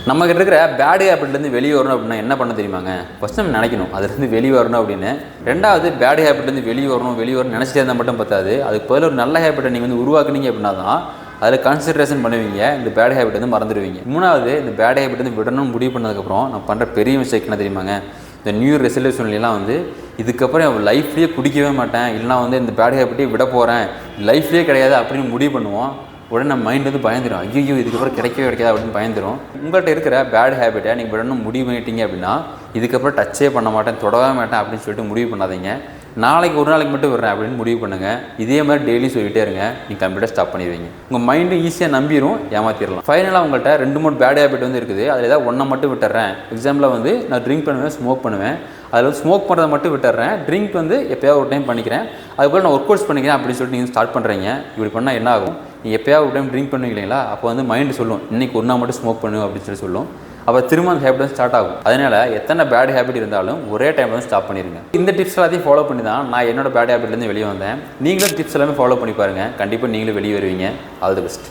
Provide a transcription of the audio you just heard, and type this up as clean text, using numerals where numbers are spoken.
நம்மகிட்ட இருக்கிற பேட் ஹேபிட்லேருந்து வெளியே வரணும் அப்படின்னா என்ன பண்ண தெரியுமாங்க? ஃபஸ்ட் நம்ம நினைக்கணும் அதுலேருந்து வெளியே வரணும் அப்படின்னு. ரெண்டாவது பேட் ஹேபிட்லேருந்து வெளியே வரணும் நினச்சிட்டே இருந்தால் மட்டும் பத்தாது. அதுக்கு பதில் ஒரு நல்ல ஹேபிட்டை நீங்கள் வந்து உருவாக்குனீங்க அப்படின்னா தான் அதில் கான்சன்ட்ரேஷன் பண்ணுவீங்க, இந்த பேட் ஹேபிட் வந்து மறந்துடுவீங்க. மூணாவது, இந்த பேட் ஹேபிட் வந்து விடணும்னு முடிவு பண்ணதுக்கப்புறம் நம்ம பண்ணுற பெரிய மிஸ்டேக் என்ன தெரியுமாங்க? இந்த நியூ இயர் ரெசல்யூஷன்லாம் வந்து இதுக்கப்புறம் என் லைஃப்லேயே குடிக்கவே மாட்டேன், இல்லைனா வந்து இந்த பேட் ஹேபிட்டே விட போகிறேன், லைஃப்லேயே கிடையாது அப்படின்னு முடிவு பண்ணுவோம். உடனே நம்ம மைண்ட் வந்து பயந்துடும், ஐயோ இதுக்கப்புறம் கிடைக்காது அப்படின்னு பயந்துடும். உங்கள்கிட்ட இருக்கிற பேட் ஹேபிட்டை நீங்கள் விடணும் முடிவு பண்ணிட்டீங்க அப்படின்னா இதுக்கப்புறம் டச்சே பண்ண மாட்டேன், தொடவே மாட்டேன் அப்படின்னு சொல்லிட்டு முடிவு பண்ணாதீங்க. நாளைக்கு ஒரு நாளைக்கு மட்டும் விடுறேன் அப்படின்னு முடிவு பண்ணுங்கள். இதே மாதிரி டெய்லி சொல்லிகிட்டே இருங்க, நீங்கள் கம்ப்ளீட்டாக ஸ்டாப் பண்ணிடுவீங்க. உங்கள் மைண்டு ஈஸியாக நம்பிடும், ஏமாற்றிடலாம். ஃபைனலாக உங்கள்கிட்ட 2-3 பேட் ஹேபிட் வந்து இருக்குது, அதில் ஏதாவது ஒன்றை மட்டும் விட்டுறேன். எக்ஸாம்பிள் வந்து நான் ட்ரிங்க் பண்ணுவேன், ஸ்மோக் பண்ணுவேன், அதில் வந்து ஸ்மோக் பண்ணுறதை மட்டும் விட்டுறேன், ட்ரிங்க் வந்து எப்போயாவது ஒரு டைம் பண்ணிக்கிறேன், அதுபோல் நான் ஒர்க் அவுட்ஸ் பண்ணிக்கிறேன் அப்படின்னு சொல்லிட்டு நீங்கள் ஸ்டார்ட் பண்ணுறீங்க. இப்படி பண்ணால் என்ன ஆகும்? நீங்கள் எப்போயாவது ஒரு டைம் ட்ரிங்க் பண்ணுவீங்களா, அப்போ வந்து மைண்டு சொல்லும் இன்றைக்கி ஒரு நாள் மட்டும் ஸ்மோக் பண்ணுவேன் அப்படின்னு சொல்லும். அப்போ திரும்ப அந்த ஹேபிட் ஸ்டார்ட் ஆகும். அதனால் எத்தனை பேட் ஹேபிட் இருந்தாலும் ஒரே டைம் வந்து ஸ்டாப் பண்ணிடுங்க. இந்த டிப்ஸ் எல்லாத்தையும் ஃபாலோ பண்ணி தான் நான் என்னோட பேட் ஹேபிட்லேருந்து வெளியே வந்தேன். நீங்களும் டிப்ஸ் எல்லாமே ஃபாலோ பண்ணி பாருங்கள், கண்டிப்பாக நீங்களும் வெளியே வருவீங்க. All the best.